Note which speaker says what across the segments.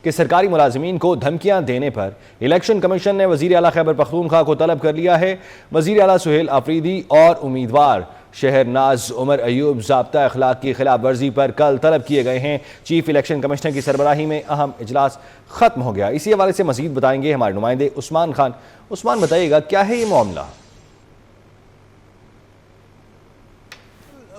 Speaker 1: कि सरकारी मुलाजमीन को धमकियां देने पर इलेक्शन कमीशन ने वज़ीर आला खैबर पख्तूनख्वा को तलब कर लिया है। वज़ीर आला सुहेल अफरीदी और उम्मीदवार शहरनाज उमर अयूब ज़ाब्ता अखलाक की खिलाफ वर्जी पर कल तलब किए गए हैं। चीफ इलेक्शन कमिश्नर की सरबराही में अहम इजलास खत्म हो गया। इसी हवाले से मजीद बताएंगे हमारे नुमाइंदे उस्मान खान। उस्मान, बताइएगा क्या है ये मामला?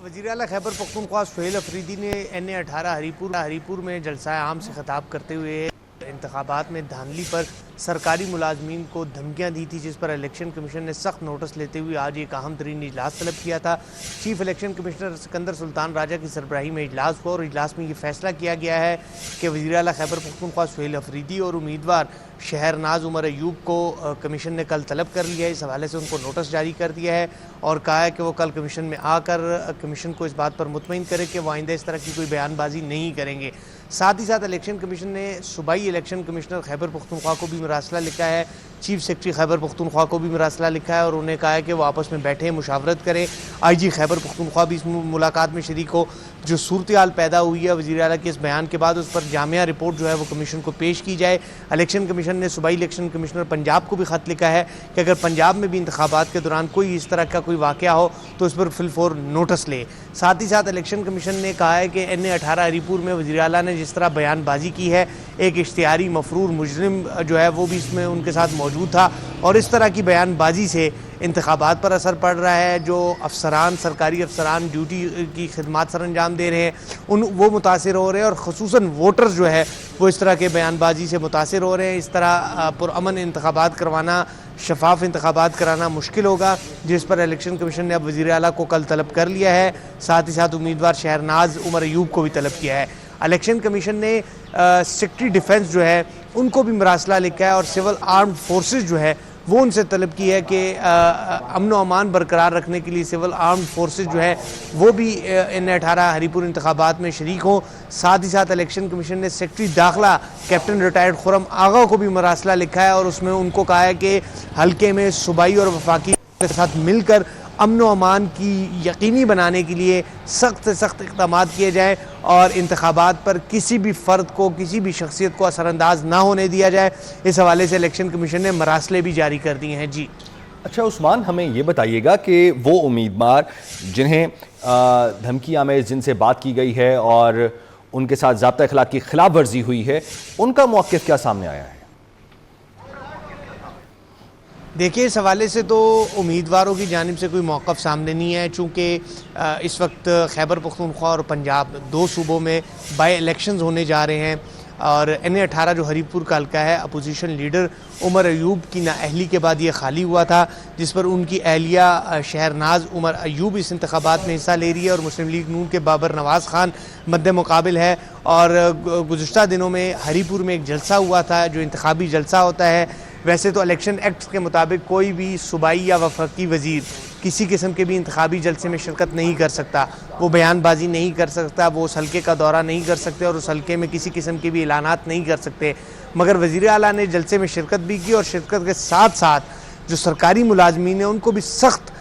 Speaker 2: वज़ीर आला खैबर पख्तूनख्वा सुहेल अफरीदी ने NA-18 हरीपुर में जलसा आम से खिताब करते हुए इंतखाबात में धांधली पर सरकारी मुलाजमीन को धमकियां दी थी, जिस पर इलेक्शन कमीशन ने सख्त नोटिस लेते हुए आज एक अहम तरीन इजलास तलब किया था। Chief election commissioner Sikandar Sultan Raja की सरबराही में इजलास हुआ और इजलास में ये फैसला किया गया है कि वज़ीर आला खैबर पख्तूनख्वा सुहेल अफरीदी और उम्मीदवार शहरनाज उमर अयूब को कमीशन ने कल तलब कर लिया है। इस हवाले से उनको नोटिस जारी कर दिया है और कहा है कि वो कल कमीशन में आकर कमीशन को इस बात पर मुतमईन करे कि वो आइंदा इस तरह की कोई बयानबाजी नहीं करेंगे। साथ ही साथ इलेक्शन कमीशन ने सूबाई इलेक्शन कमिश्नर खैबर पख्तूनख्वा को भी मरासला लिखा है, चीफ सेक्रेटरी खैबर पख्तूनख्वा को भी मरासला लिखा है और उन्हें कहा है कि वो आपस में बैठे मुशावरत करें। IG खैबर पख्तूनख्वा भी इस मुलाकात में शरीक हो। जो सूरत हाल पैदा हुई है वज़ीर आला के इस बयान के बाद, उस पर जामिया रिपोर्ट जो है वो कमीशन को पेश की जाए। इलेक्शन कमीशन ने सूबाई इलेक्शन कमिश्नर पंजाब को भी ख़त लिखा है कि अगर पंजाब में भी इंतखाबात के दौरान कोई इस तरह का कोई वाक़या हो तो उस पर फिलफौर नोटिस ले। साथ ही साथ इलेक्शन कमीशन ने कहा है कि NA-18 हरीपुर में वज़ीर आला ने जिस तरह बयानबाजी की है, एक इश्तिहारी मफरूर मुजरिम जो है वो भी इसमें उनके साथ मौजूद था और इस तरह की बयानबाजी से इंतखाबात पर असर पड़ रहा है। जो अफसरान, सरकारी अफसरान ड्यूटी की खिदमत सर अंजाम दे रहे हैं वो मुतासिर हो रहे हैं और ख़ुसूसन वोटर्स जो है वो इस तरह के बयानबाजी से मुतासिर हो रहे हैं। इस तरह पुरअमन इंतखाबात करवाना, शफाफ इंतखाबात कराना मुश्किल होगा, जिस पर इलेक्शन कमीशन ने अब वज़ीर आला को कल तलब कर लिया है। साथ ही साथ उम्मीदवार शहरनाज उमर अयूब को भी तलब किया है। इलेक्शन कमीशन ने सेक्रेटरी डिफेंस जो है उनको भी मरासला लिखा है और सिविल आर्म्ड फोर्सेस जो है वो उनसे तलब की है कि अमन व अमान बरकरार रखने के लिए सिविल आर्म्ड फोर्सेस जो है वो भी NA-18 हरीपुर इंतखाबात में शरीक हों। साथ ही साथ इलेक्शन कमीशन ने सेक्रेटरी दाखिला कैप्टन रिटायर्ड खुरम आगा को भी मरासला लिखा है और उसमें उनको कहा है कि हल्के में सूबाई और वफाकी के साथ मिलकर अमन व अमान की यकीनी बनाने के लिए सख्त से सख्त इक़दाम किए जाएँ और इंतखाबात पर किसी भी फ़र्द को, किसी भी शख्सियत को असरअंदाज ना होने दिया जाए। इस हवाले से इलेक्शन कमीशन ने मरासले भी जारी कर दिए हैं। जी
Speaker 1: अच्छा उस्मान, हमें ये बताइएगा कि वो उम्मीदवार जिन्हें धमकियां में जिनसे बात की गई है और उनके साथ ज़ाब्ता अखलाक की खिलाफ वर्जी हुई है, उनका मौक़िफ़ क्या सामने आया है?
Speaker 2: देखिए, इस हवाले से तो उम्मीदवारों की जानिब से कोई मौक़िफ़ सामने नहीं है, चूँकि इस वक्त खैबर पख्तूनख्वा और पंजाब दो सूबों में बाई इलेक्शंस होने जा रहे हैं और NA-18 जो हरीपुर का हल्का है, अपोजिशन लीडर उमर अयूब की नाअहली के बाद ये खाली हुआ था, जिस पर उनकी अहलिया शहरनाज उमर अयूब इस इंतखाबात में हिस्सा ले रही है और मुस्लिम लीग नून के बाबर नवाज़ खान मद्दे मुकाबिल है। और गुज़श्ता दिनों में हरीपुर में एक जलसा हुआ था जो इंतखाबी जलसा होता है। वैसे तो इलेक्शन एक्ट के मुताबिक कोई भी सूबाई या वफाकी वज़ीर किसी किस्म के भी इंतखाबी जलसे में शिरकत नहीं कर सकता, वो बयानबाजी नहीं कर सकता, वो उस हल्के का दौरा नहीं कर सकते और उस हल्के में किसी किस्म के भी ऐलानात नहीं कर सकते। मगर वज़ीर आला ने जलसे में शिरकत भी की और शिरकत के साथ साथ जो सरकारी मुलाजमीन हैं उनको भी सख्त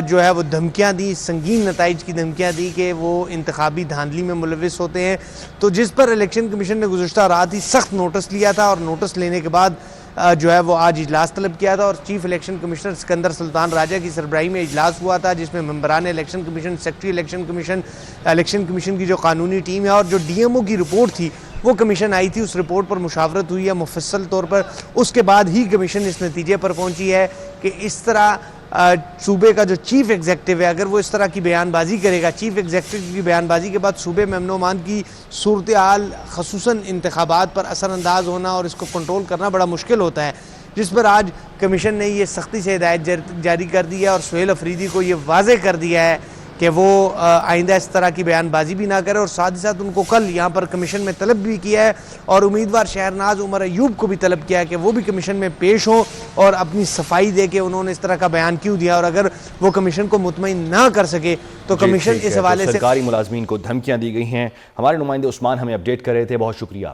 Speaker 2: जो है वो धमकियां दी, संगीन नताइज की धमकियां दी कि वो इंतखाबी धांधली में मुलविस होते हैं। तो जिस पर इलेक्शन कमीशन ने गुज़श्ता रात ही सख्त नोटिस लिया था और नोटिस लेने के बाद जो है वो आज इजलास तलब किया था और chief election commissioner Sikandar Sultan Raja की सरबराही में इजलास हुआ था, जिसमें मेंबरान election commission, secretary election commission की जो कानूनी टीम है और जो DMO की रिपोर्ट थी वो कमीशन आई थी, उस रिपोर्ट पर मुशावरत हुई है मुफस्सल तौर पर। उसके बाद ही कमीशन इस नतीजे पर पहुंची है कि इस तरह सूबे का जो चीफ एग्जेक्टिव है, अगर वो इस तरह की बयानबाजी करेगा, चीफ एग्जेक्टिव की बयानबाजी के बाद सूबे में अमन-ओ-अमान की सूरत हाल ख़ुसूसन इंतखाबात पर असरअंदाज होना और इसको कंट्रोल करना बड़ा मुश्किल होता है, जिस पर आज कमीशन ने ये सख्ती से हिदायत जारी कर दी है और सुहेल अफरीदी को ये वाज़े कर दिया है कि वो आइंदा इस तरह की बयानबाजी भी ना करे और साथ ही साथ उनको कल यहाँ पर कमीशन में तलब भी किया है और उम्मीदवार शहरनाज उमर अयूब को भी तलब किया है कि वो भी कमीशन में पेश हों और अपनी सफाई दे के उन्होंने इस तरह का बयान क्यों दिया और अगर वो कमीशन को मुतमईन ना कर सके तो कमीशन इस हवाले से
Speaker 1: सरकारी मुलाजमीन को धमकियां दी गई हैं। हमारे नुमाइंदे उस्मान हमें अपडेट कर रहे थे, बहुत शुक्रिया।